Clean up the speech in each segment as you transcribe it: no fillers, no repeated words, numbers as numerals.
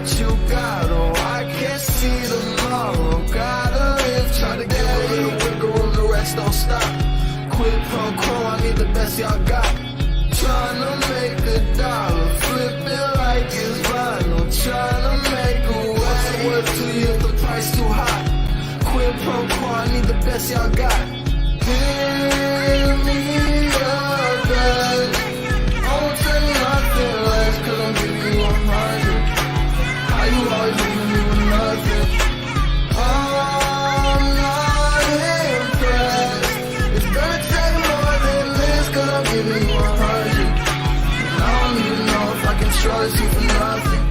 what you got. Oh, I can't see tomorrow. Gotta live, try to get a little wiggle room, the rest don't stop. Quid pro quo, I need the best y'all got. Tryna make a dollar, flip it like it's vinyl. Tryna make a way. What's it worth to you if the price too high? Quid pro quo, I need the best y'all got. Give me your best. I won't tell you nothing less, cause I'm giving you 100. How you always leaving me with nothing? I'm not impressed. It's gonna take more than this, cause I'm giving you 100. And I don't even know if I can trust you for nothing.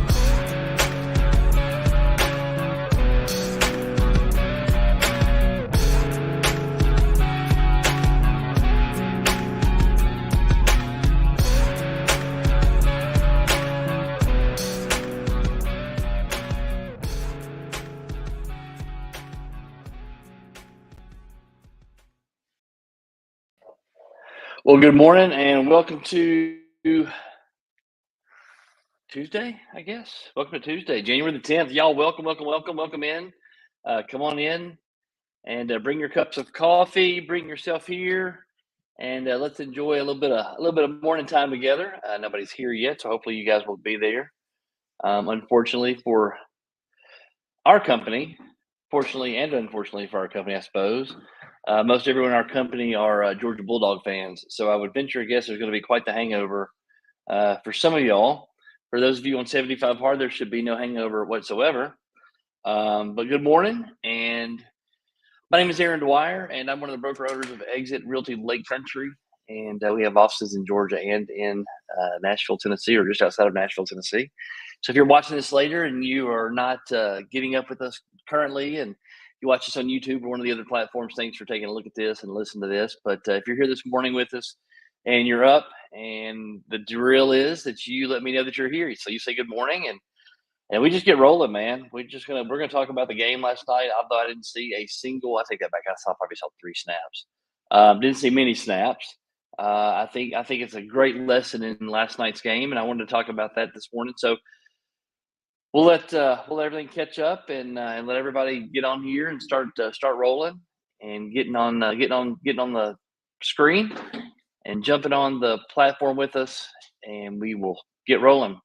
Well, good morning and welcome to Tuesday, I guess. Welcome to Tuesday, January the 10th. Y'all, welcome in. Come on in and bring your cups of coffee. Bring yourself here, and let's enjoy a little bit of morning time together. Nobody's here yet, so hopefully you guys will be there. Unfortunately for our company, fortunately and unfortunately for our company, I suppose. Most everyone in our company are Georgia Bulldog fans, so I would venture a guess there's going to be quite the hangover for some of y'all. For those of you on 75 hard, there should be no hangover whatsoever. But good morning, and my name is Aaron Dwyer, and I'm one of the broker owners of Exit Realty Lake Country, and we have offices in Georgia and in Nashville, Tennessee, or just outside of Nashville, Tennessee. So if you're watching this later and you are not getting up with us currently, and you watch us on YouTube or one of the other platforms, thanks for taking a look at this and listen to this. But if you're here this morning with us and you're up, and the drill is that you let me know that you're here. So you say good morning, and we just get rolling, man. We're gonna talk about the game last night. Although I didn't see a single, I take that back. Probably saw 3 snaps. Didn't see many snaps. I think it's a great lesson in last night's game, and I wanted to talk about that this morning. So we'll let everything catch up and let everybody get on here and start rolling and getting on the screen and jumping on the platform with us, and we will get rolling.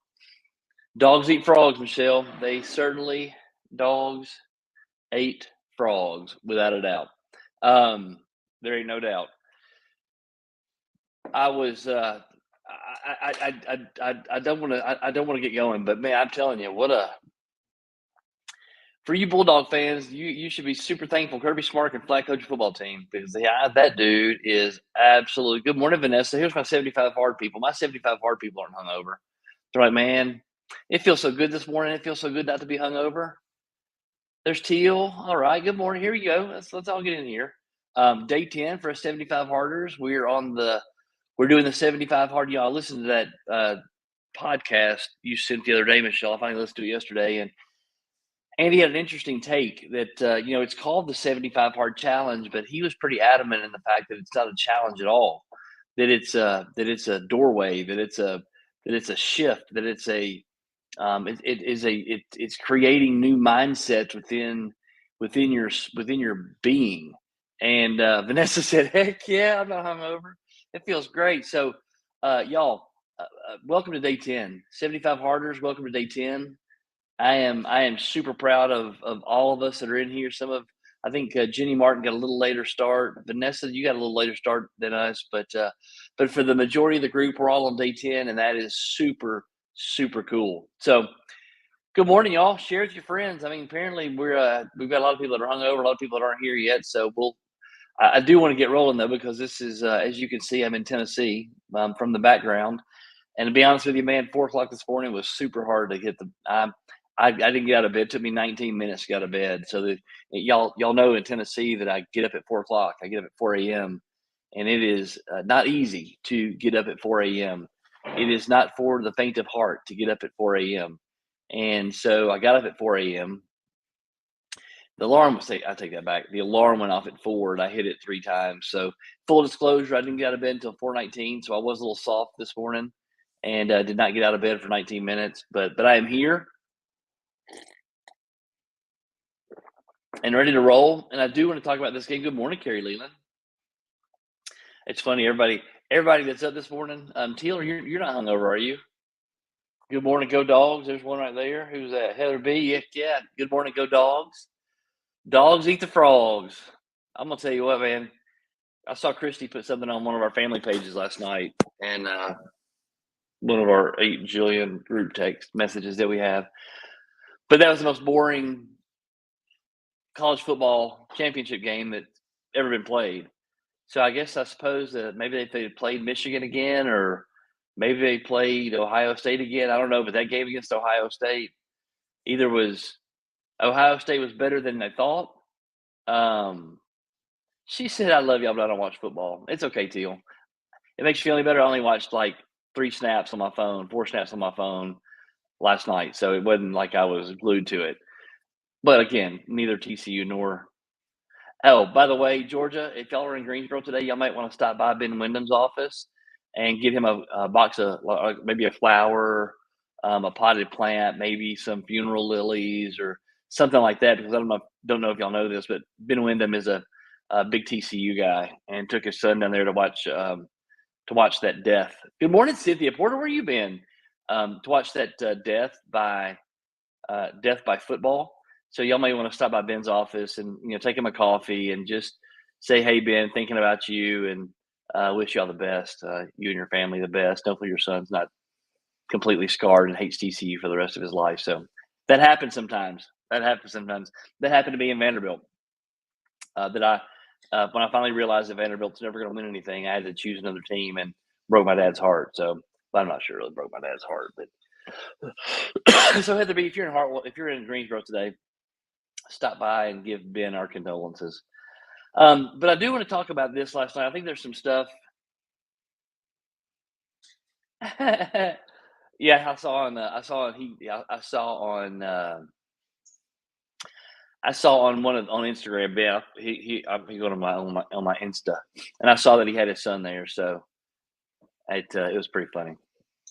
Dogs eat frogs, Michelle. They certainly, dogs ate frogs, without a doubt. There ain't no doubt. I was I don't want to get going, but man, I'm telling you, for you Bulldog fans, you should be super thankful. Kirby Smart and flat coach football team, because that dude is absolutely. Good morning, Vanessa. Here's my 75 hard people. My 75 hard people aren't hungover. They're like, man, it feels so good this morning. It feels so good not to be hungover. There's Teal. All right, good morning. Here we go. Let's all get in here. Day 10 for us 75 harders. We're doing the 75 hard. Y'all listen to that podcast you sent the other day, Michelle. I finally listened to it yesterday, and Andy had an interesting take that it's called the 75 hard challenge, but he was pretty adamant in the fact that it's not a challenge at all. That it's a doorway. That it's a shift. That it's creating new mindsets within your being. And Vanessa said, "Heck yeah, I'm not hungover. It feels great." So, y'all, welcome to day 10. 75 harders, welcome to day 10. I am super proud of all of us that are in here. I think Jenny Martin got a little later start. Vanessa, you got a little later start than us, but for the majority of the group, we're all on day 10, and that is super, super cool. So, good morning, y'all. Share with your friends. I mean, apparently we've got a lot of people that are hungover, a lot of people that aren't here yet. So I do want to get rolling though, because this is, as you can see, I'm in Tennessee from the background. And to be honest with you, man, 4:00 this morning was super hard to get I didn't get out of bed. It took me 19 minutes to get out of bed. So y'all know in Tennessee that I get up at 4:00. I get up at 4 a.m. and it is not easy to get up at 4 a.m. It is not for the faint of heart to get up at 4 a.m. And so I got up at 4 a.m. The alarm I take that back. The alarm went off at 4 and I hit it 3 times. So full disclosure, I didn't get out of bed until 4:19. So I was a little soft this morning and did not get out of bed for 19 minutes, but I am here. and ready to roll. And I do want to talk about this game. Good morning, Carrie Leland. It's funny, everybody that's up this morning. Taylor, you're not hungover, are you? Good morning, go dogs. There's one right there. Who's that? Heather B. Yeah. Good morning, go dogs. Dogs eat the frogs. I'm gonna tell you what, man. I saw Christy put something on one of our family pages last night, and one of our 8 jillion group text messages that we have. But that was the most boring college football championship game that's ever been played. So I suppose that maybe if they played Michigan again, or maybe they played Ohio State again. I don't know, but that game against Ohio State, either was Ohio State was better than they thought. She said, "I love y'all, but I don't watch football." It's okay, Teal. It makes you feel any better. I only watched like 4 snaps on my phone last night, so it wasn't like I was glued to it. But again, neither TCU nor. Oh, by the way, Georgia, if y'all are in Greensboro today, y'all might want to stop by Ben Wyndham's office and get him a box of maybe a flower, a potted plant, maybe some funeral lilies or something like that. Because I don't know if y'all know this, but Ben Wyndham is a big TCU guy and took his son down there to watch that death. Good morning, Cynthia Porter. Where you been? To watch that death by football. So y'all may want to stop by Ben's office and take him a coffee and just say, "Hey Ben, thinking about you and wish y'all the best. You and your family the best. Hopefully your son's not completely scarred and hates TCU for the rest of his life." So that happens sometimes. That happened to me in Vanderbilt. That I When I finally realized that Vanderbilt's never going to win anything, I had to choose another team and broke my dad's heart. So I'm not sure it really broke my dad's heart, but so Heather B, if you're in Greensboro today, stop by and give Ben our condolences. But I do want to talk about this last night. I think there's some stuff. Yeah, I saw on on Instagram. Ben, he go to on my Insta, and I saw that he had his son there. So it was pretty funny.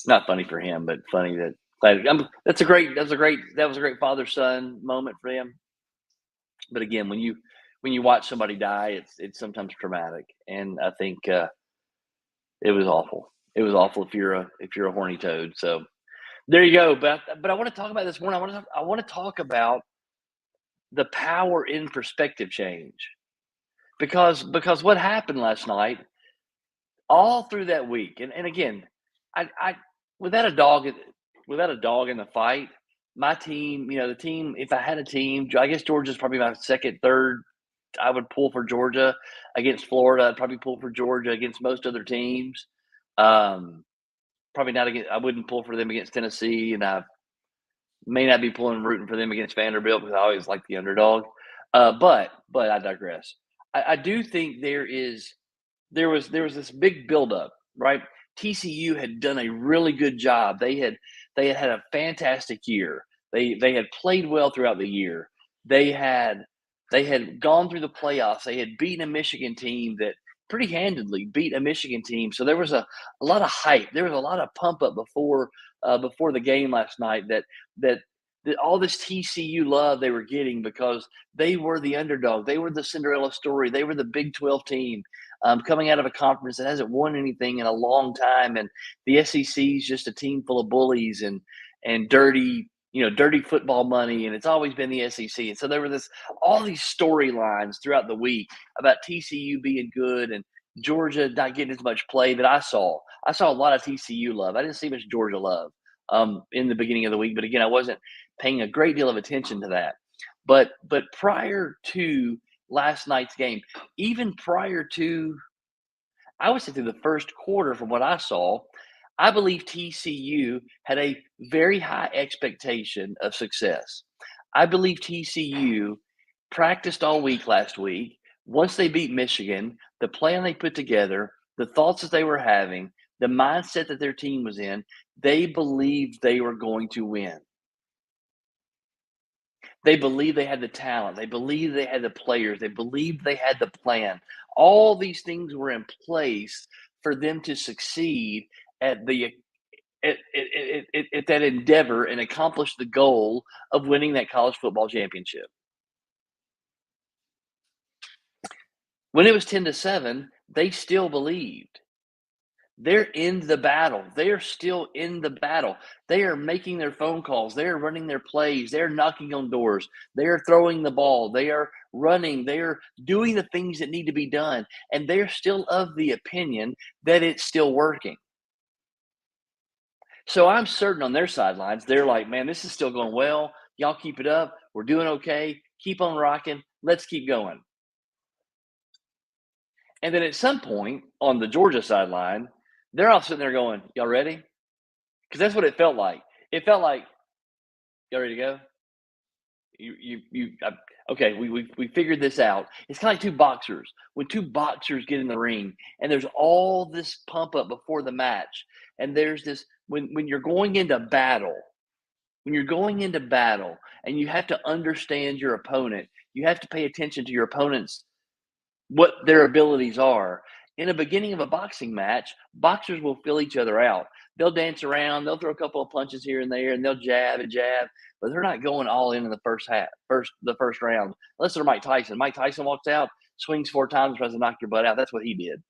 Not funny for him, but funny that. That was a great father son moment for him. But again, when you watch somebody die, it's sometimes traumatic, and I think it was awful. It was awful if you're a horny toad. So there you go. But I want to talk about this morning. I want to talk about the power in perspective change, because what happened last night, all through that week, and again, I without a dog in the fight, my team, the team. If I had a team, I guess Georgia's probably my second, third. I would pull for Georgia against Florida. I'd probably pull for Georgia against most other teams. Um, Probably not against. I wouldn't pull for them against Tennessee, and I may not be rooting for them against Vanderbilt because I always like the underdog. But I digress. I do think there was this big buildup, right? TCU had done a really good job. They had a fantastic year. They had played well throughout the year. They had they had gone through the playoffs. They had beaten a Michigan team that pretty handedly beat a Michigan team. So there was a lot of hype. There was a lot of pump up before the game last night that that all this TCU love they were getting because they were the underdog. They were the Cinderella story. They were the Big 12 team coming out of a conference that hasn't won anything in a long time, and the SEC is just a team full of bullies and dirty football money, and it's always been the SEC. And so there were all these storylines throughout the week about TCU being good and Georgia not getting as much play that I saw. I saw a lot of TCU love. I didn't see much Georgia love in the beginning of the week, but again, I wasn't paying a great deal of attention to that. But prior to last night's game, even prior to, I would say, through the first quarter, from what I saw, I believe TCU had a very high expectation of success. I believe TCU practiced all week last week. Once they beat Michigan, the plan they put together, the thoughts that they were having, the mindset that their team was in, they believed they were going to win. They believed they had the talent. They believed they had the players. They believed they had the plan. All these things were in place for them to succeed at the at that endeavor and accomplish the goal of winning that college football championship. When it was 10-7, they still believed. They're in the battle. They are still in the battle. They are making their phone calls. They are running their plays. They're knocking on doors. They are throwing the ball. They are running. They are doing the things that need to be done. And they're still of the opinion that it's still working. So I'm certain on their sidelines, they're like, man, this is still going well. Y'all keep it up. We're doing okay. Keep on rocking. Let's keep going. And then at some point on the Georgia sideline, they're all sitting there going, y'all ready? Because that's what it felt like. It felt like, y'all ready to go? Okay, we figured this out. It's kind of like two boxers. When two boxers get in the ring and there's all this pump up before the match, and there's this, when you're going into battle, and you have to understand your opponent, you have to pay attention to your opponent's what their abilities are. In the beginning of a boxing match, boxers will fill each other out. They'll dance around, they'll throw a couple of punches here and there, and they'll jab and jab, but they're not going all in the first round. Unless they're Mike Tyson. Mike Tyson walks out, swings 4 times, tries to knock your butt out. That's what he did.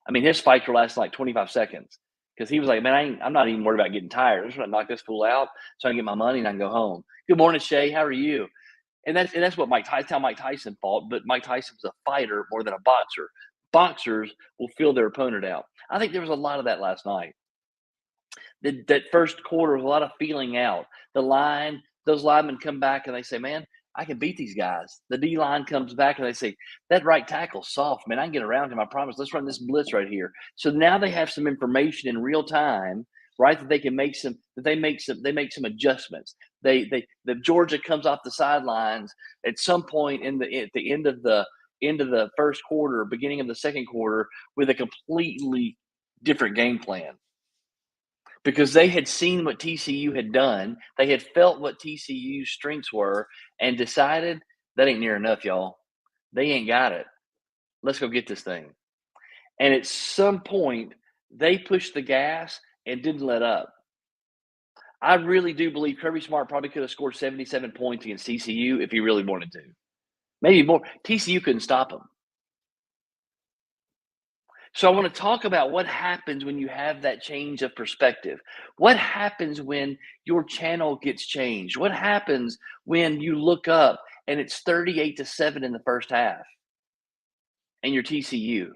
I mean, his fights were lasting like 25 seconds because he was like, man, I'm not even worried about getting tired. I'm just going to knock this fool out so I can get my money and I can go home. Good morning, Shay. How are you? And that's what how Mike Tyson fought, but Mike Tyson was a fighter more than a boxer. Boxers will feel their opponent out. I think there was a lot of that last night. That first quarter was a lot of feeling out. Those linemen come back and they say, man, I can beat these guys. The D line comes back and they say, that right tackle's soft, man. I can get around him. I promise. Let's run this blitz right here. So now they have some information in real time, right? That they can make some adjustments. The Georgia comes off the sidelines at some point at the end of the first quarter, beginning of the second quarter, with a completely different game plan because they had seen what TCU had done. They had felt what TCU's strengths were and decided that ain't near enough, y'all. They ain't got it. Let's go get this thing. And at some point, they pushed the gas and didn't let up. I really do believe Kirby Smart probably could have scored 77 points against TCU if he really wanted to. Maybe more. TCU couldn't stop him. So I want to talk about what happens when you have that change of perspective. What happens when your channel gets changed? What happens when you look up and it's 38-7 in the first half and you're TCU?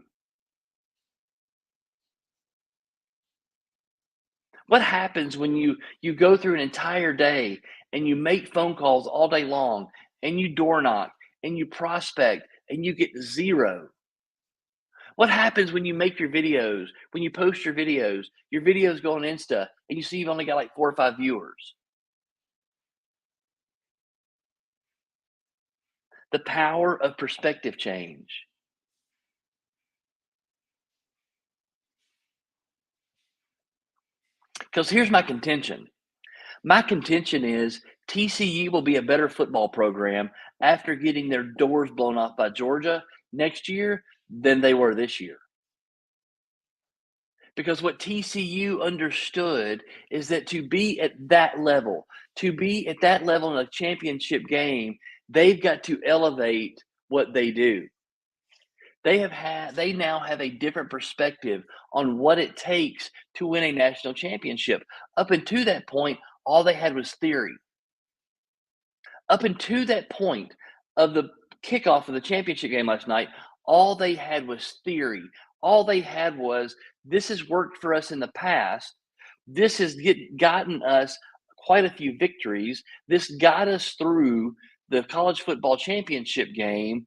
What happens when you go through an entire day and you make phone calls all day long and you door knock and you prospect and you get zero? What happens when you make your videos, when you post your videos go on Insta, and you see you've only got like 4 or 5 viewers? The power of perspective change. Because here's my contention. My contention is TCU will be a better football program after getting their doors blown off by Georgia next year than they were this year. Because what TCU understood is that to be at that level in a championship game, they've got to elevate what they do. They now have a different perspective on what it takes to win a national championship. Up until that point, all they had was theory. Up until that point of the kickoff of the championship game last night, all they had was theory. All they had was, this has worked for us in the past. This has gotten us quite a few victories. This got us through the college football championship game,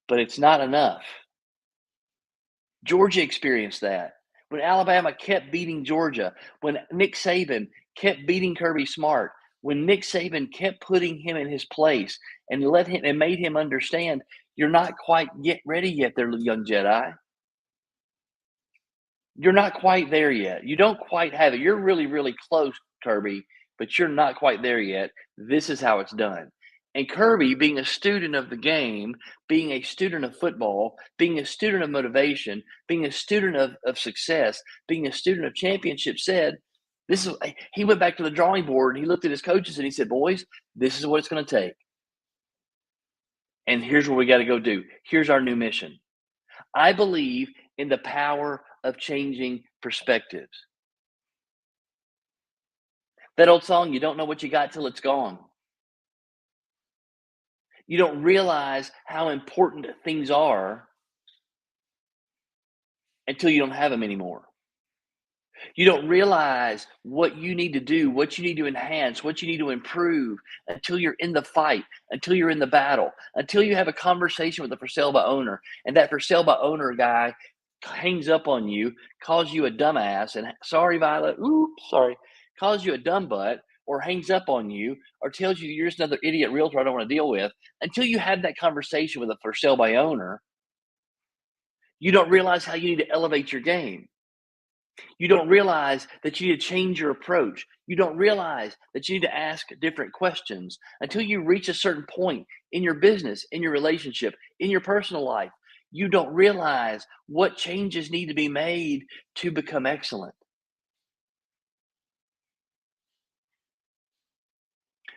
but it's not enough. Georgia experienced that. When Alabama kept beating Georgia, when Nick Saban kept beating Kirby Smart, when Nick Saban kept putting him in his place and made him understand, you're not quite ready yet there, young Jedi. You're not quite there yet. You don't quite have it. You're really, really close, Kirby, but you're not quite there yet. This is how it's done. And Kirby, being a student of the game, being a student of football, being a student of motivation, being a student of success, being a student of championship, he went back to the drawing board and he looked at his coaches and he said, boys, this is what it's going to take. And here's what we got to go do. Here's our new mission. I believe in the power of changing perspectives. That old song, you don't know what you got till it's gone. You don't realize how important things are until you don't have them anymore. You don't realize what you need to do, what you need to enhance, what you need to improve until you're in the fight, until you're in the battle, until you have a conversation with the for sale by owner. And that for sale by owner guy hangs up on you, calls you a dumbass, and sorry, Violet, oops, sorry, calls you a dumb butt, or hangs up on you, or tells you you're just another idiot realtor I don't want to deal with. Until you have that conversation with a for sale by owner, you don't realize how you need to elevate your game. You don't realize that you need to change your approach. You don't realize that you need to ask different questions until you reach a certain point in your business, in your relationship, in your personal life. You don't realize what changes need to be made to become excellent.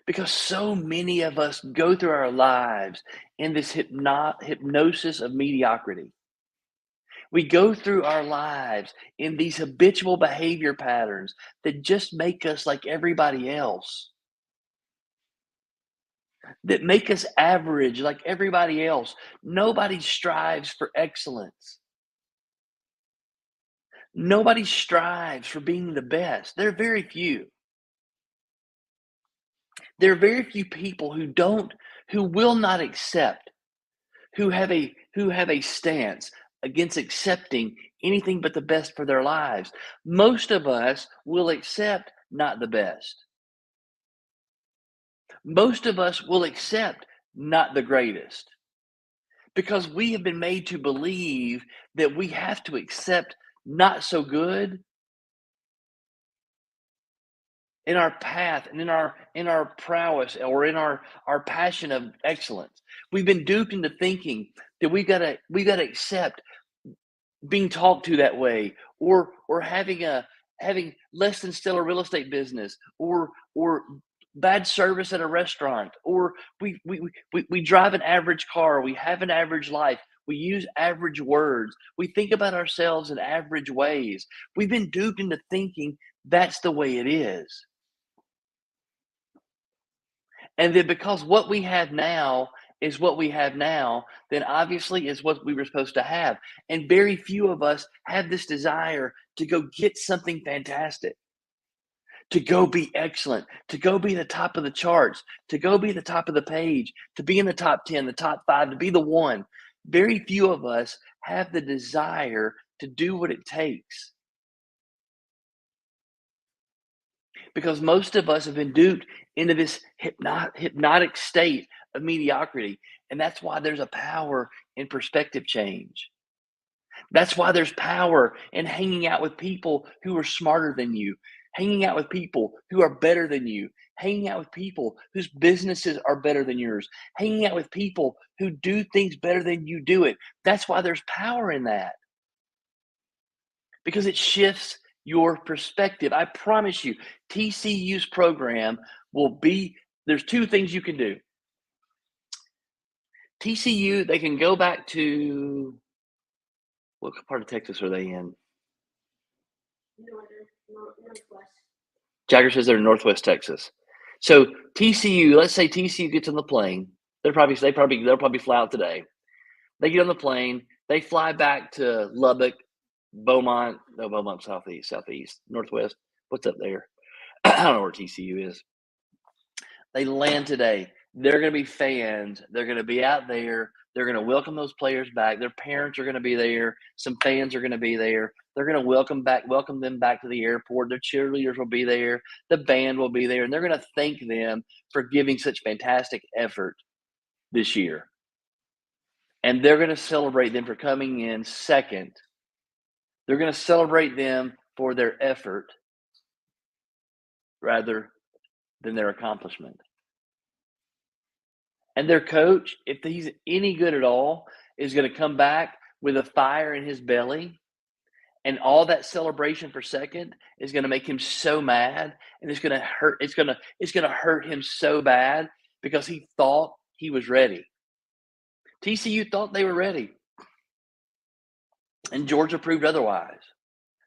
Because so many of us go through our lives in this hypnosis of mediocrity. We go through our lives in these habitual behavior patterns that just make us like everybody else, that make us average like everybody else. Nobody strives for excellence. Nobody strives for being the best. There are very few. There are very few people who will not accept, who have a stance against accepting anything but the best for their lives. Most of us will accept not the best. Most of us will accept not the greatest because we have been made to believe that we have to accept not so good in our path and in our prowess or in our passion of excellence. We've been duped into thinking that we gotta accept being talked to that way, or having less than stellar real estate business, or bad service at a restaurant, or we drive an average car, we have an average life, we use average words, we think about ourselves in average ways. We've been duped into thinking that's the way it is. And then because what we have now is what we have now, then obviously is what we were supposed to have. And very few of us have this desire to go get something fantastic, to go be excellent, to go be the top of the charts, to go be the top of the page, to be in the top 10, the top five, to be the one. Very few of us have the desire to do what it takes because most of us have been duped into this hypnotic state of mediocrity. And that's why there's a power in perspective change. That's why there's power in hanging out with people who are smarter than you, hanging out with people who are better than you, hanging out with people whose businesses are better than yours, hanging out with people who do things better than you do it. That's why there's power in that because it shifts your perspective. I promise you, TCU's program will be there's two things you can do. TCU, they can go back to what part of Texas are they in? Northwest. Jagger says they're in Northwest Texas. So TCU, let's say TCU gets on the plane. They'll probably fly out today. They get on the plane. They fly back to Lubbock, Beaumont, no, Beaumont, southeast, northwest. What's up there? I don't know where TCU is. They land today. They're going to be fans. They're going to be out there. They're going to welcome those players back. Their parents are going to be there. Some fans are going to be there. They're going to welcome them back to the airport. Their cheerleaders will be there. The band will be there, and they're going to thank them for giving such fantastic effort this year. And they're going to celebrate them for coming in second. They're going to celebrate them for their effort rather than their accomplishment. And their coach, if he's any good at all, is going to come back with a fire in his belly. And all that celebration for second is going to make him so mad, and it's going to hurt. It's going to hurt him so bad because he thought he was ready. TCU thought they were ready, and Georgia proved otherwise.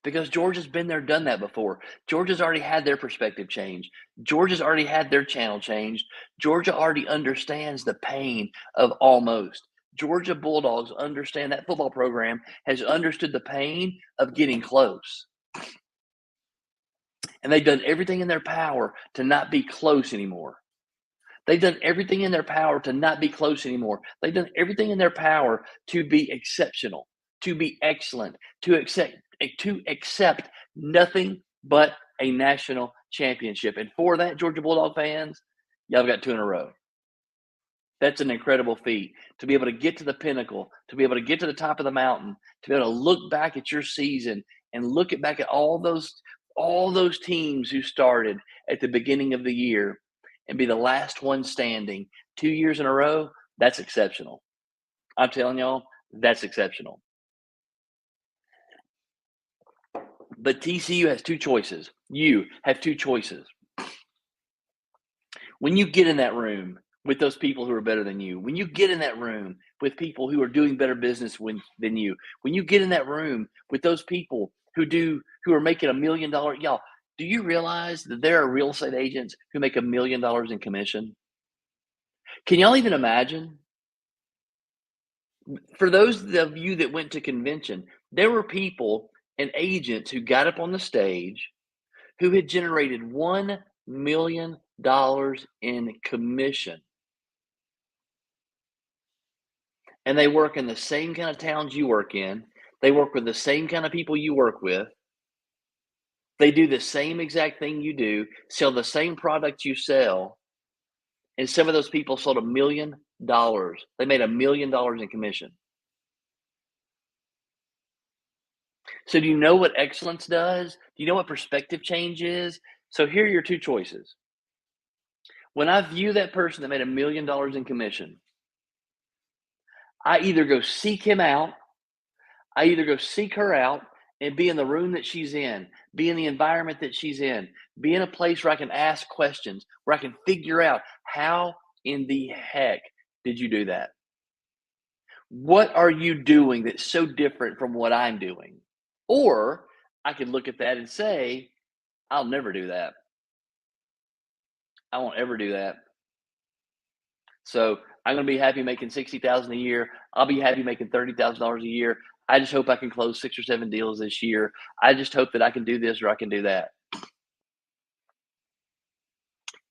Because Georgia's been there, done that before. Georgia's already had their perspective changed. Georgia's already had their channel changed. Georgia already understands the pain of almost. Georgia Bulldogs understand that football program has understood the pain of getting close. And they've done everything in their power to not be close anymore. They've done everything in their power to not be close anymore. They've done everything in their power to be exceptional, to be excellent, to accept nothing but a national championship. And for that, Georgia Bulldog fans, y'all got 2 in a row. That's an incredible feat to be able to get to the pinnacle, to be able to get to the top of the mountain, to be able to look back at your season and look back at all those teams who started at the beginning of the year and be the last one standing 2 years in a row. That's exceptional. I'm telling y'all, that's exceptional. But TCU has 2 choices. You have 2 choices. When you get in that room with those people who are better than you, when you get in that room with people who are doing better business than you, when you get in that room with those people who are making $1 million, y'all, do you realize that there are real estate agents who make $1 million in commission? Can y'all even imagine? For those of you that went to convention, there were people and agents who got up on the stage who had generated $1 million in commission. And they work in the same kind of towns you work in. They work with the same kind of people you work with. They do the same exact thing you do, sell the same products you sell. And some of those people sold $1 million. They made $1 million in commission. So do you know what excellence does? Do you know what perspective change is? So here are your 2 choices. When I view that person that made $1 million in commission, I either go seek him out, I either go seek her out and be in the room that she's in, be in the environment that she's in, be in a place where I can ask questions, where I can figure out how in the heck did you do that? What are you doing that's so different from what I'm doing? Or I could look at that and say, I'll never do that. I won't ever do that. So I'm going to be happy making $60,000 a year. I'll be happy making $30,000 a year. I just hope I can close 6 or 7 deals this year. I just hope that I can do this or I can do that.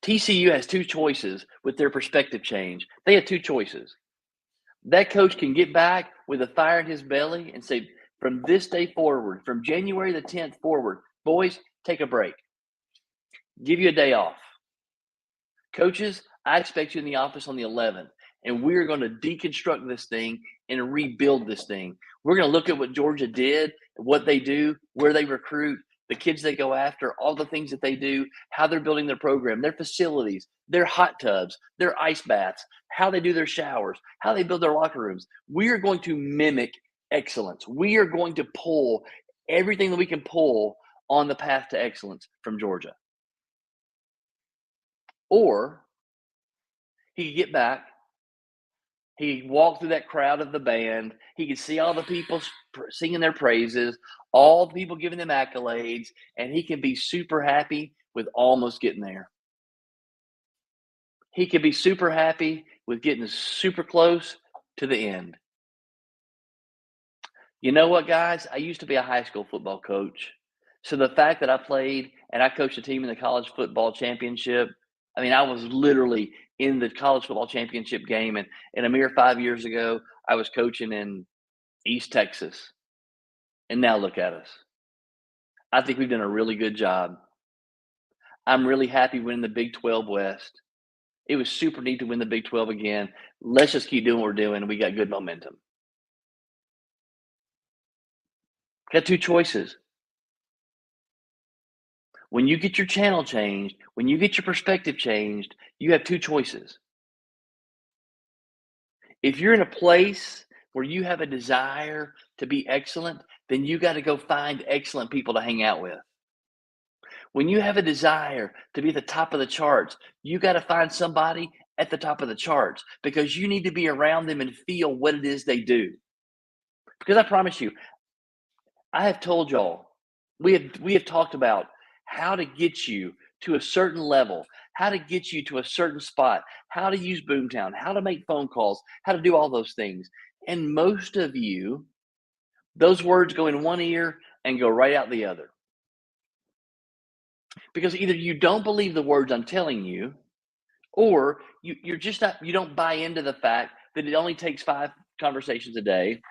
TCU has 2 choices with their perspective change. They have 2 choices. That coach can get back with a fire in his belly and say, from this day forward, from January the 10th forward, boys, take a break. Give you a day off. Coaches, I expect you in the office on the 11th, and we're going to deconstruct this thing and rebuild this thing. We're going to look at what Georgia did, what they do, where they recruit, the kids they go after, all the things that they do, how they're building their program, their facilities, their hot tubs, their ice baths, how they do their showers, how they build their locker rooms. We are going to mimic excellence. We are going to pull everything that we can pull on the path to excellence from Georgia. Or he could get back. He could walk through that crowd of the band. He could see all the people singing their praises, all the people giving them accolades, and he can be super happy with almost getting there. He could be super happy with getting super close to the end. You know what, guys? I used to be a high school football coach. So the fact that I played and I coached a team in the college football championship, I mean, I was literally in the college football championship game. And a mere 5 years ago, I was coaching in East Texas. And now look at us. I think we've done a really good job. I'm really happy winning the Big 12 West. It was super neat to win the Big 12 again. Let's just keep doing what we're doing. We got good momentum. Got 2 choices. When you get your channel changed, when you get your perspective changed, you have 2 choices. If you're in a place where you have a desire to be excellent, then you got to go find excellent people to hang out with. When you have a desire to be at the top of the charts, you got to find somebody at the top of the charts because you need to be around them and feel what it is they do. Because I promise you, I have told y'all, we have talked about how to get you to a certain level, how to get you to a certain spot, how to use Boomtown, how to make phone calls, how to do all those things. And most of you, those words go in one ear and go right out the other. Because either you don't believe the words I'm telling you, or you're just not, you don't buy into the fact that it only takes 5 conversations a day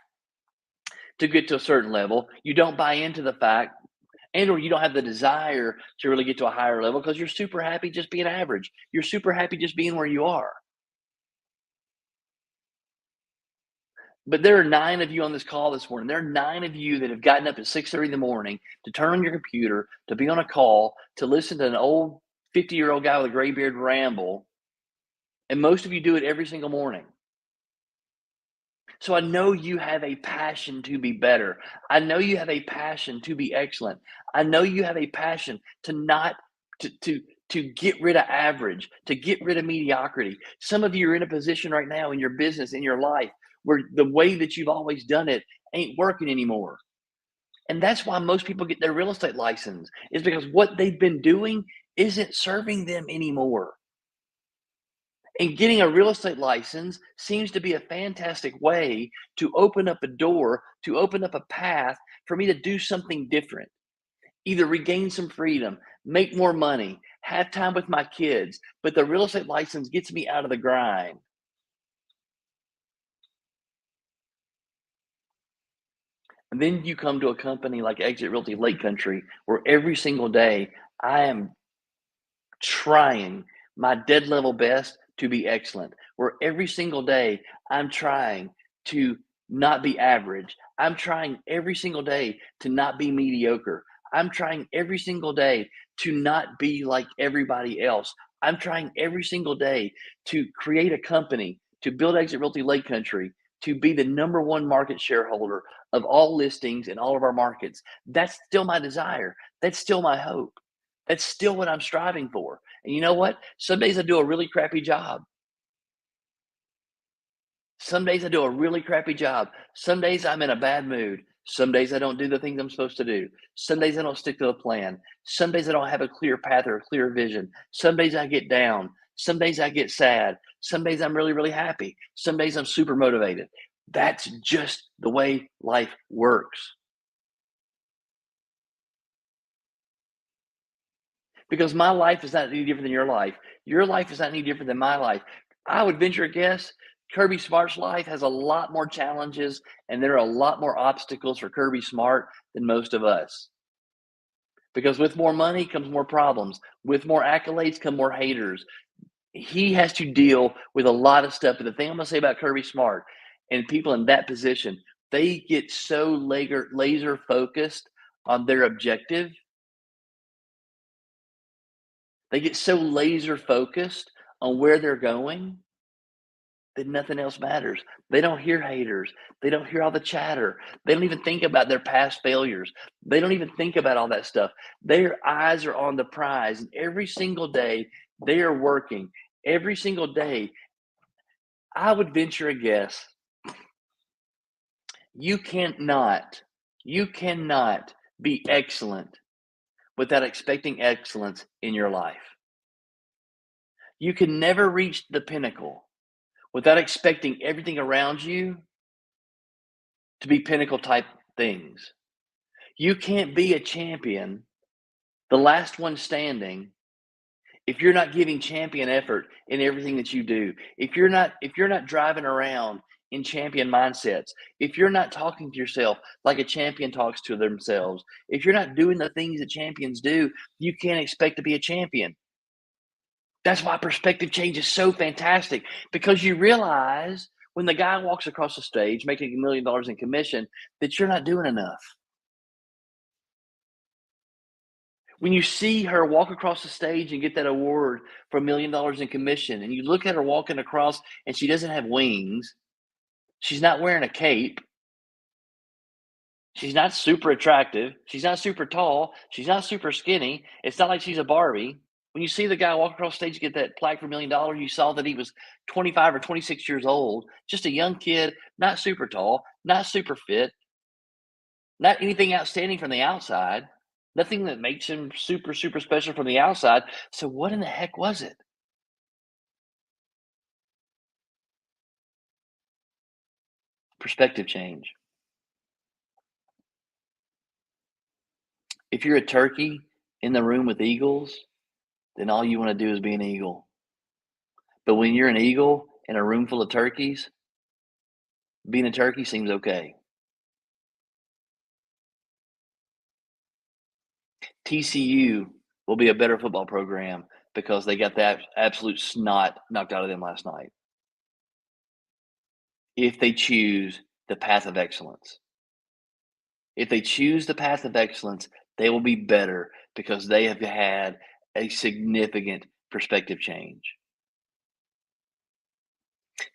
to get to a certain level. You don't buy into the fact, and or you don't have the desire to really get to a higher level because you're super happy just being average. You're super happy just being where you are. But there are 9 of you on this call this morning. There are 9 of you that have gotten up at 6:30 in the morning to turn on your computer, to be on a call, to listen to an old 50-year-old guy with a gray beard ramble. And most of you do it every single morning. So I know you have a passion to be better. I know you have a passion to be excellent. I know you have a passion to not to get rid of average, to get rid of mediocrity. Some of you are in a position right now in your business, in your life, where the way that you've always done it ain't working anymore. And that's why most people get their real estate license, is because what they've been doing isn't serving them anymore. And getting a real estate license seems to be a fantastic way to open up a door, to open up a path for me to do something different. Either regain some freedom, make more money, have time with my kids, but the real estate license gets me out of the grind. And then you come to a company like Exit Realty Lake Country, where every single day I am trying my dead level best to be excellent, where every single day I'm trying to not be average. I'm trying every single day to not be mediocre. I'm trying every single day to not be like everybody else. I'm trying every single day to create a company, to build Exit Realty Lake Country, to be the number one market shareholder of all listings in all of our markets. That's still my desire. That's still my hope. That's still what I'm striving for. And you know what? Some days I do a really crappy job. Some days I do a really crappy job. Some days I'm in a bad mood. Some days I don't do the things I'm supposed to do. Some days I don't stick to a plan. Some days I don't have a clear path or a clear vision. Some days I get down. Some days I get sad. Some days I'm really, really happy. Some days I'm super motivated. That's just the way life works. Because my life is not any different than your life. Your life is not any different than my life. I would venture a guess Kirby Smart's life has a lot more challenges, and there are a lot more obstacles for Kirby Smart than most of us. Because with more money comes more problems. With more accolades come more haters. He has to deal with a lot of stuff. But the thing I'm going to say about Kirby Smart and people in that position, they get so laser focused on their objective. They get so laser focused on where they're going that nothing else matters. They don't hear haters. They don't hear all the chatter. They don't even think about their past failures. They don't even think about all that stuff. Their eyes are on the prize. And every single day they are working. Every single day, I would venture a guess. You cannot, you cannot be excellent without expecting excellence in your life. You can never reach the pinnacle without expecting everything around you to be pinnacle type things. You can't be a champion, the last one standing, if you're not giving champion effort in everything that you do. If you're not driving around in champion mindsets, if you're not talking to yourself like a champion talks to themselves, if you're not doing the things that champions do, you can't expect to be a champion. That's why perspective change is so fantastic, because you realize when the guy walks across the stage making $1 million in commission that you're not doing enough. When you see her walk across the stage and get that award for $1 million in commission, and you look at her walking across and she doesn't have wings, she's not wearing a cape, she's not super attractive, she's not super tall, she's not super skinny, it's not like she's a Barbie. When you see the guy walk across stage to get that plaque for $1 million, you saw that he was 25 or 26 years old, just a young kid, not super tall, not super fit, not anything outstanding from the outside, nothing that makes him super, super special from the outside. So, what in the heck was it? Perspective change. If you're a turkey in the room with eagles, then all you want to do is be an eagle. But when you're an eagle in a room full of turkeys, being a turkey seems okay. TCU will be a better football program because they got that absolute snot knocked out of them last night. If they choose the path of excellence, if they choose the path of excellence, they will be better because they have had a significant perspective change.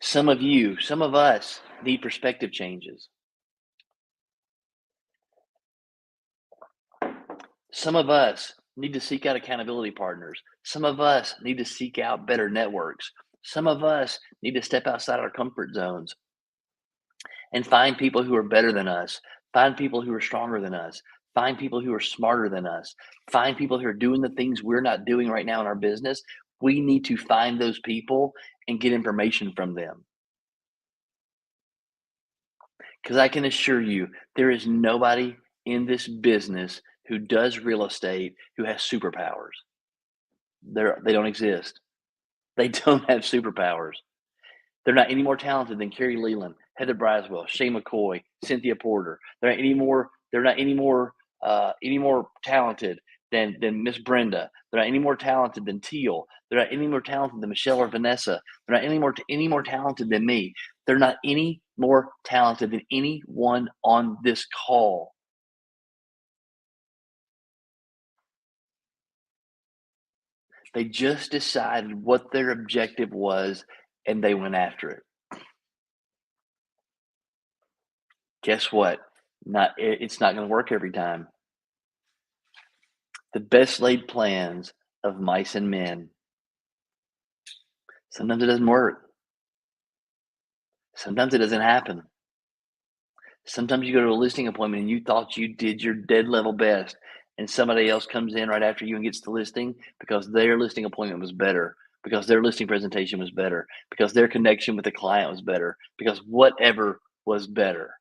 Some of you, some of us need perspective changes. Some of us need to seek out accountability partners. Some of us need to seek out better networks. Some of us need to step outside our comfort zones and find people who are better than us, find people who are stronger than us, find people who are smarter than us, find people who are doing the things we're not doing right now in our business. We need to find those people and get information from them. Because I can assure you, there is nobody in this business who does real estate who has superpowers. They don't exist. They don't have superpowers. They're not any more talented than Carrie Leland, Heather Braswell, Shay McCoy, Cynthia Porter. They're not any more. They're not any more talented than Miss Brenda. They're not any more talented than Teal. They're not any more talented than Michelle or Vanessa. They're not any more talented than me. They're not any more talented than anyone on this call. They just decided what their objective was and they went after it. Guess what? It's not going to work every time. The best laid plans of mice and men. Sometimes it doesn't work. Sometimes it doesn't happen. Sometimes you go to a listing appointment and you thought you did your dead level best, and somebody else comes in right after you and gets the listing because their listing appointment was better, because their listing presentation was better, because their connection with the client was better, because whatever was better.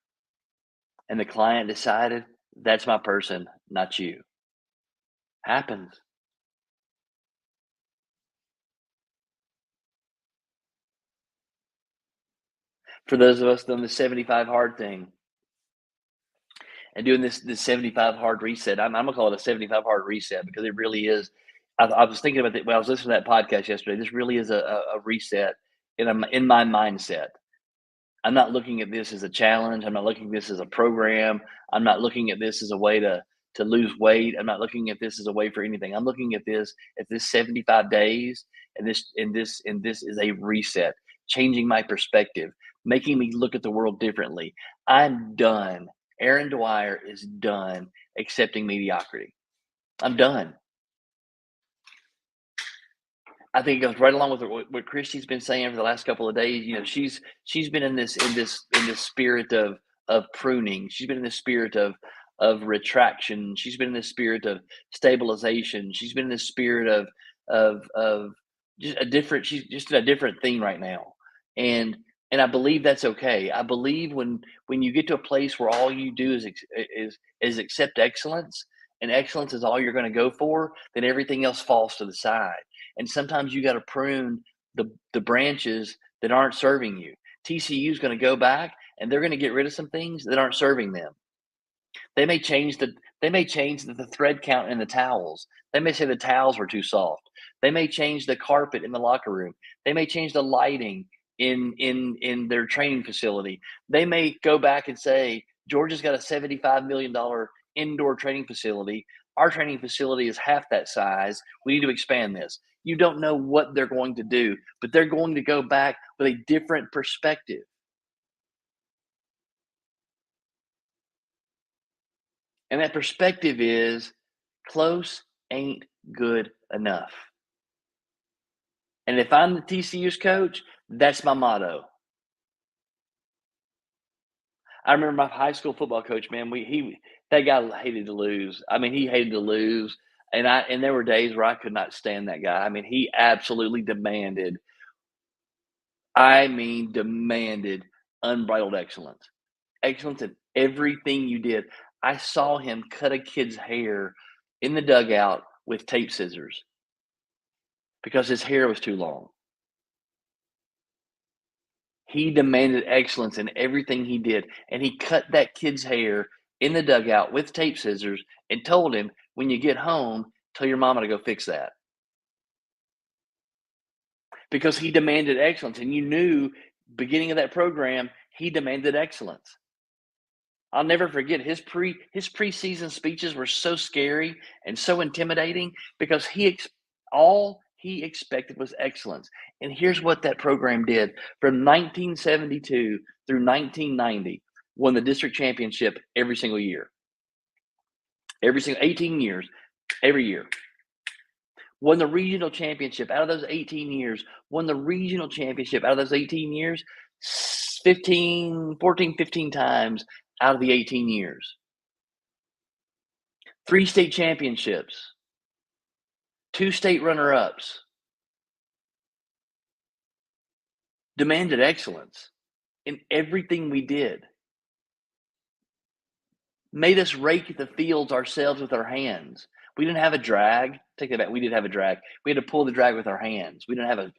And the client decided, that's my person, not you. Happens. For those of us doing the 75 hard thing and doing this 75 hard reset, I'm gonna call it a 75 hard reset because it really is. I was thinking about it when I was listening to that podcast yesterday. This really is a reset in my mindset. I'm not looking at this as a challenge. I'm not looking at this as a program. I'm not looking at this as a way to lose weight. I'm not looking at this as a way for anything. I'm looking at this 75 days, and this is a reset, changing my perspective, making me look at the world differently. I'm done. Aaron Dwyer is done accepting mediocrity. I'm done. I think it goes right along with what Christy's been saying for the last couple of days. You know, she's been in this spirit of pruning. She's been in this spirit of retraction. She's been in this spirit of stabilization. She's been in this spirit of just a different. She's just in a different thing right now, and and I believe that's okay. I believe when you get to a place where all you do is accept excellence, and excellence is all you're going to go for, then everything else falls to the side. And sometimes you got to prune the branches that aren't serving you. TCU is going to go back and they're going to get rid of some things that aren't serving them. They may change the thread count in the towels. They may say the towels were too soft. They may change the carpet in the locker room. They may change the lighting in their training facility. They may go back and say Georgia's got a $75 million indoor training facility. Our training facility is half that size. We need to expand this. You don't know what they're going to do, but they're going to go back with a different perspective. And that perspective is close ain't good enough. And if I'm the TCU's coach, that's my motto. I remember my high school football coach, man, that guy hated to lose. I mean, he hated to lose. And there were days where I could not stand that guy. I mean, he absolutely demanded unbridled excellence. Excellence in everything you did. I saw him cut a kid's hair in the dugout with tape scissors because his hair was too long. He demanded excellence in everything he did, and he cut that kid's hair in the dugout with tape scissors and told him, "When you get home, tell your mama to go fix that." Because he demanded excellence, and you knew beginning of that program, he demanded excellence. I'll never forget his preseason speeches were so scary and so intimidating because all he expected was excellence. And here's what that program did from 1972 through 1990, won the district championship every single year. Every single 18 years, every year. Won the regional championship out of those 18 years, won the regional championship out of those 18 years 15 times out of the 18 years. 3 state championships, 2 state runner-ups. Demanded excellence in everything we did. Made us rake the fields ourselves with our hands. We didn't have a drag. Take that back. We did have a drag. We had to pull the drag with our hands. We didn't have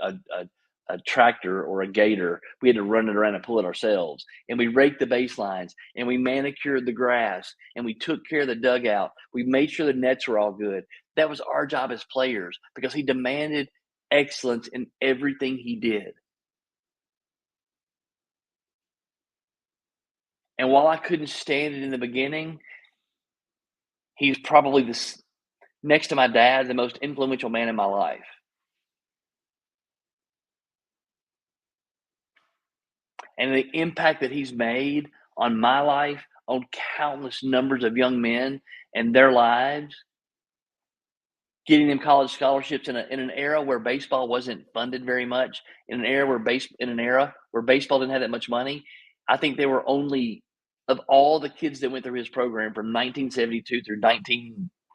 a tractor or a gator. We had to run it around and pull it ourselves. And we raked the baselines and we manicured the grass and we took care of the dugout. We made sure the nets were all good. That was our job as players because he demanded excellence in everything he did. And while I couldn't stand it in the beginning, he's probably next to my dad, the most influential man in my life. And the impact that he's made on my life, on countless numbers of young men and their lives, getting them college scholarships in an era where baseball wasn't funded very much, in an era where baseball didn't have that much money. I think there were only, of all the kids that went through his program from 1972 through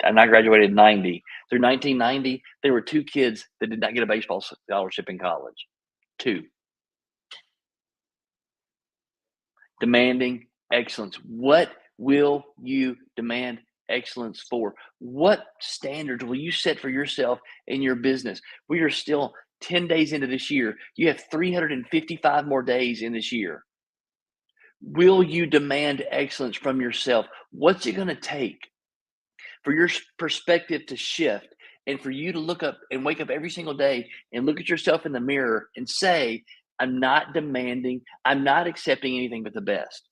and I graduated in 90, through 1990, there were 2 kids that did not get a baseball scholarship in college. 2. Demanding excellence. What will you demand excellence for? What standards will you set for yourself in your business? We are still 10 days into this year. You have 355 more days in this year. Will you demand excellence from yourself? What's it going to take for your perspective to shift and for you to look up and wake up every single day and look at yourself in the mirror and say, I'm not accepting anything but the best.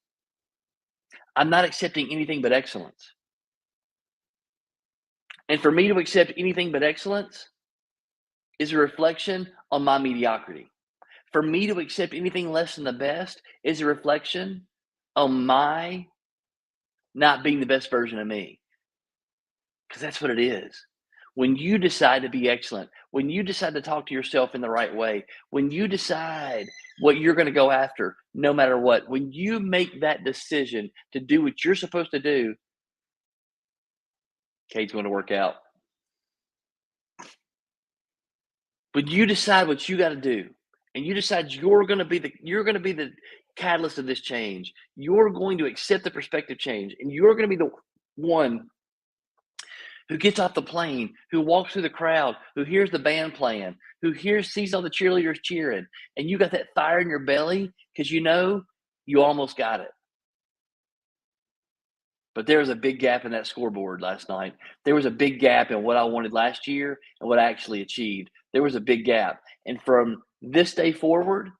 I'm not accepting anything but excellence. And for me to accept anything but excellence is a reflection on my mediocrity. For me to accept anything less than the best is a reflection on my not being the best version of me. Because that's what it is. When you decide to be excellent, when you decide to talk to yourself in the right way, when you decide what you're going to go after, no matter what, when you make that decision to do what you're supposed to do, Kate's going to work out. But you decide what you got to do, and you decide you're going to be the catalyst of this change. You're going to accept the perspective change, and you're going to be the one who gets off the plane, who walks through the crowd, who hears the band playing, sees all the cheerleaders cheering, and you got that fire in your belly because you know you almost got it. But there was a big gap in that scoreboard last night. There was a big gap in what I wanted last year and what I actually achieved. There was a big gap. And from this day forward,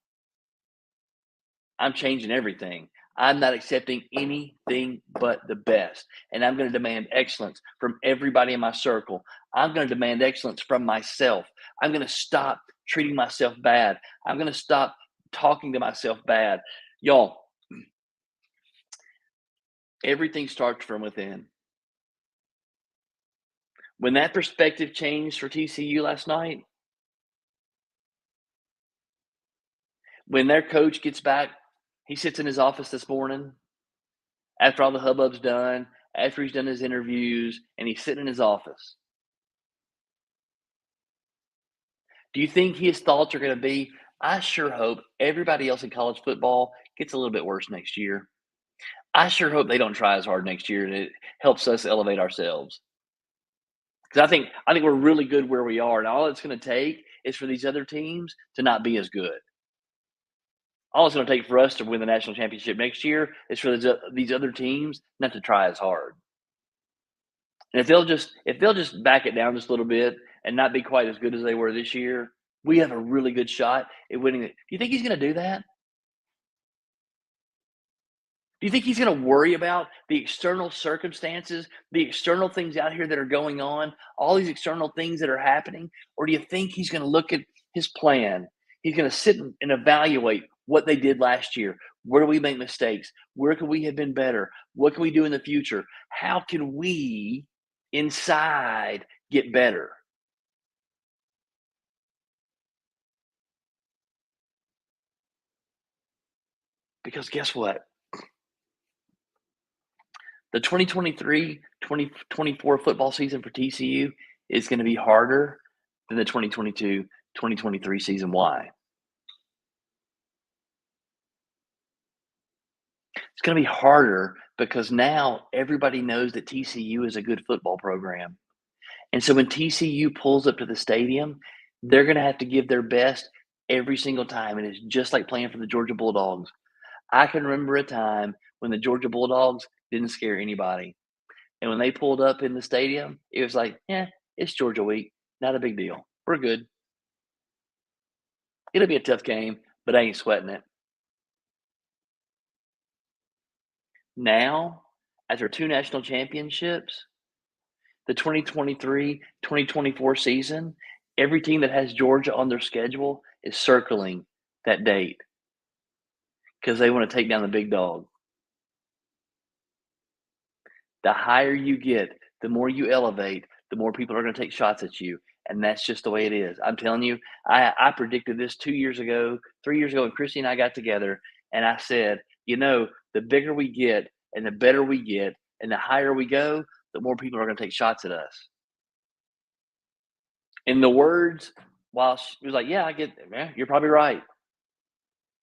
I'm changing everything. I'm not accepting anything but the best. And I'm going to demand excellence from everybody in my circle. I'm going to demand excellence from myself. I'm going to stop treating myself bad. I'm going to stop talking to myself bad. Y'all, everything starts from within. When that perspective changed for TCU last night, When their coach gets back, he sits in his office this morning after all the hubbub's done, after he's done his interviews, and he's sitting in his office. Do you think his thoughts are going to be, I sure hope everybody else in college football gets a little bit worse next year. I sure hope they don't try as hard next year and it helps us elevate ourselves. Because I think we're really good where we are, and all it's going to take is for these other teams to not be as good. All it's going to take for us to win the national championship next year is for these other teams not to try as hard. And if they'll just back it down just a little bit and not be quite as good as they were this year, we have a really good shot at winning it. Do you think he's going to do that? Do you think he's going to worry about the external circumstances, the external things out here that are going on, all these external things that are happening? Or do you think he's going to look at his plan? He's going to sit and evaluate what they did last year. Where do we make mistakes? Where could we have been better? What can we do in the future? How can we inside get better? Because guess what? The 2023-2024 football season for TCU is going to be harder than the 2022-2023 season. Why? It's going to be harder because now everybody knows that TCU is a good football program. And so when TCU pulls up to the stadium, they're going to have to give their best every single time. And it's just like playing for the Georgia Bulldogs. I can remember a time when the Georgia Bulldogs didn't scare anybody. And when they pulled up in the stadium, it was like, yeah, it's Georgia week. Not a big deal. We're good. It'll be a tough game, but I ain't sweating it. Now, after two national championships, the 2023-2024 season, every team that has Georgia on their schedule is circling that date because they want to take down the big dog. The higher you get, the more you elevate, the more people are going to take shots at you. And that's just the way it is. I'm telling you, I predicted this 2 years ago, 3 years ago, when Christy and I got together, and I said, the bigger we get and the better we get and the higher we go, the more people are going to take shots at us. In the words, while she was like, yeah, I get it, man, you're probably right.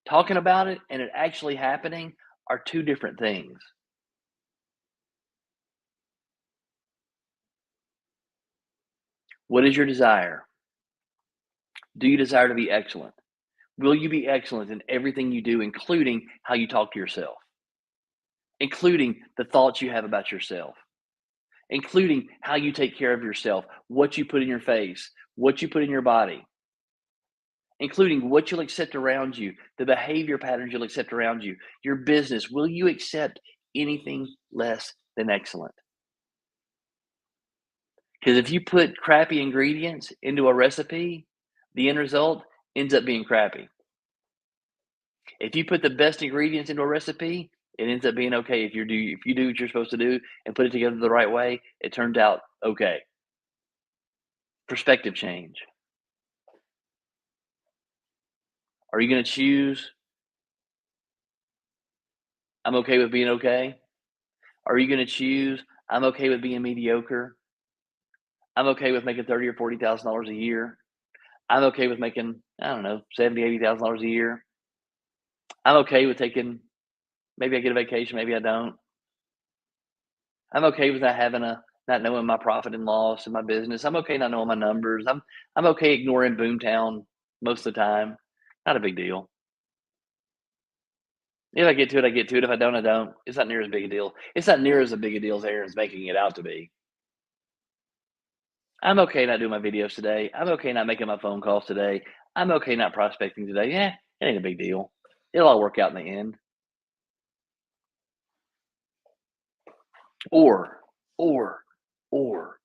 Talking about it and it actually happening are two different things. What is your desire? Do you desire to be excellent? Will you be excellent in everything you do, including how you talk to yourself, including the thoughts you have about yourself, including how you take care of yourself, what you put in your face, what you put in your body, including what you'll accept around you, the behavior patterns you'll accept around you, your business? Will you accept anything less than excellent? Because if you put crappy ingredients into a recipe, the end result ends up being crappy. If you put the best ingredients into a recipe, it ends up being okay. If you do what you're supposed to do and put it together the right way, it turns out okay. Perspective change. Are you going to choose I'm okay with being okay? Are you going to choose I'm okay with being mediocre? I'm okay with making $30,000 or $40,000 a year. I'm okay with making, I don't know, $70,000, $80,000 a year. I'm okay with taking, maybe I get a vacation, maybe I don't. I'm okay with not knowing my profit and loss in my business. I'm okay not knowing my numbers. I'm okay ignoring Boomtown most of the time. Not a big deal. If I get to it, I get to it. If I don't, I don't. It's not near as big a deal. It's not near as a big a deal as Aaron's making it out to be. I'm okay not doing my videos today. I'm okay not making my phone calls today. I'm okay not prospecting today. Yeah, it ain't a big deal. It'll all work out in the end. Or, or, or,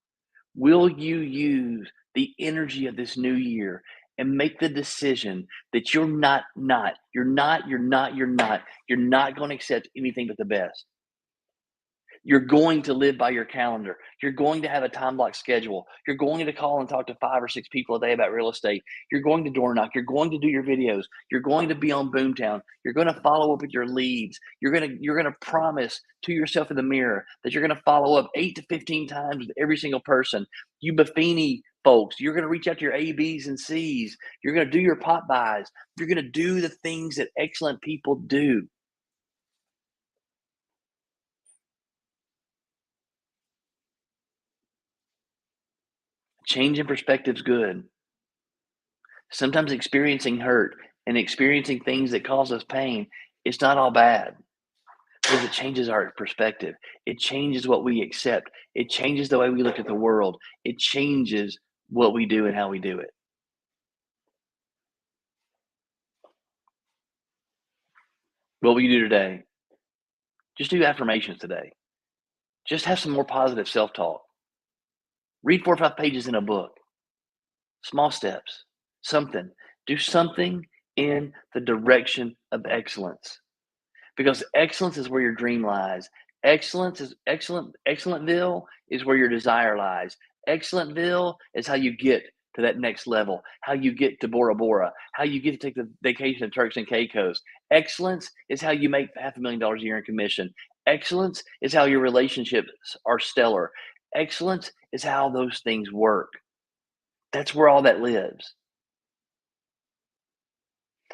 will you use the energy of this new year and make the decision that you're not going to accept anything but the best? You're going to live by your calendar. You're going to have a time block schedule. You're going to call and talk to 5 or 6 people a day about real estate. You're going to door knock. You're going to do your videos. You're going to be on Boomtown. You're going to follow up with your leads. You're going to promise to yourself in the mirror that you're going to follow up 8 to 15 times with every single person. You Buffini folks, you're going to reach out to your A, B's, and C's. You're going to do your pop buys. You're going to do the things that excellent people do. Change in perspective is good. Sometimes experiencing hurt and experiencing things that cause us pain, it's not all bad because it changes our perspective. It changes what we accept. It changes the way we look at the world. It changes what we do and how we do it. What will you do today? Just do affirmations today. Just have some more positive self talk. Read 4 or 5 pages in a book. Small steps, something. Do something in the direction of excellence because excellence is where your dream lies. Excellentville is where your desire lies. Excellentville is how you get to that next level, how you get to Bora Bora, how you get to take the vacation to Turks and Caicos. Excellence is how you make $500,000 a year in commission. Excellence is how your relationships are stellar. Excellence is how those things work. That's where all that lives.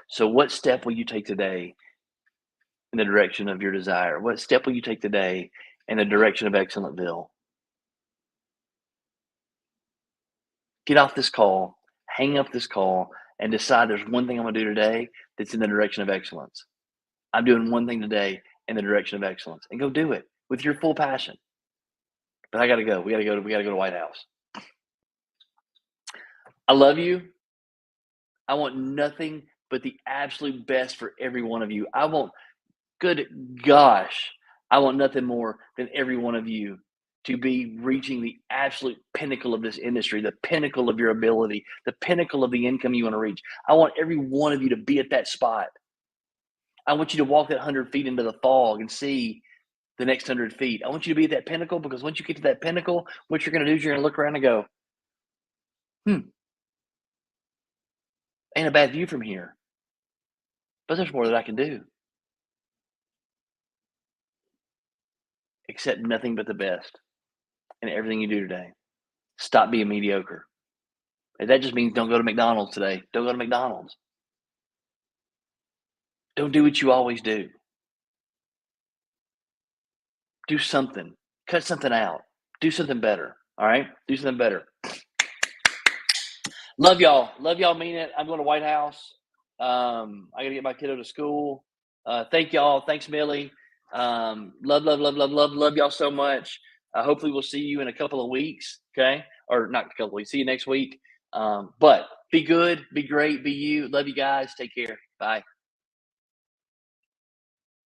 So, what step will you take today in the direction of your desire? What step will you take today in the direction of Excellentville? Get off this call, hang up this call, and decide there's one thing I'm going to do today that's in the direction of excellence. I'm doing one thing today in the direction of excellence, and go do it with your full passion. But I got to go. We got to go. We got to go to White House. I love you. I want nothing but the absolute best for every one of you. Good gosh, I want nothing more than every one of you to be reaching the absolute pinnacle of this industry, the pinnacle of your ability, the pinnacle of the income you want to reach. I want every one of you to be at that spot. I want you to walk that 100 feet into the fog and see the next 100 feet. I want you to be at that pinnacle because once you get to that pinnacle, what you're going to do is you're going to look around and go, ain't a bad view from here, but there's more that I can do. Accept nothing but the best in everything you do today. Stop being mediocre. And that just means don't go to McDonald's today. Don't go to McDonald's. Don't do what you always do. Do something. Cut something out. Do something better. All right? Do something better. Love y'all. Love y'all. Mean it. I'm going to White House. I got to get my kiddo to school. Thank y'all. Thanks, Millie. Love y'all so much. Hopefully we'll see you in a couple of weeks. Okay. Or not a couple of weeks. See you next week. But be good, be great, be you. Love you guys. Take care. Bye.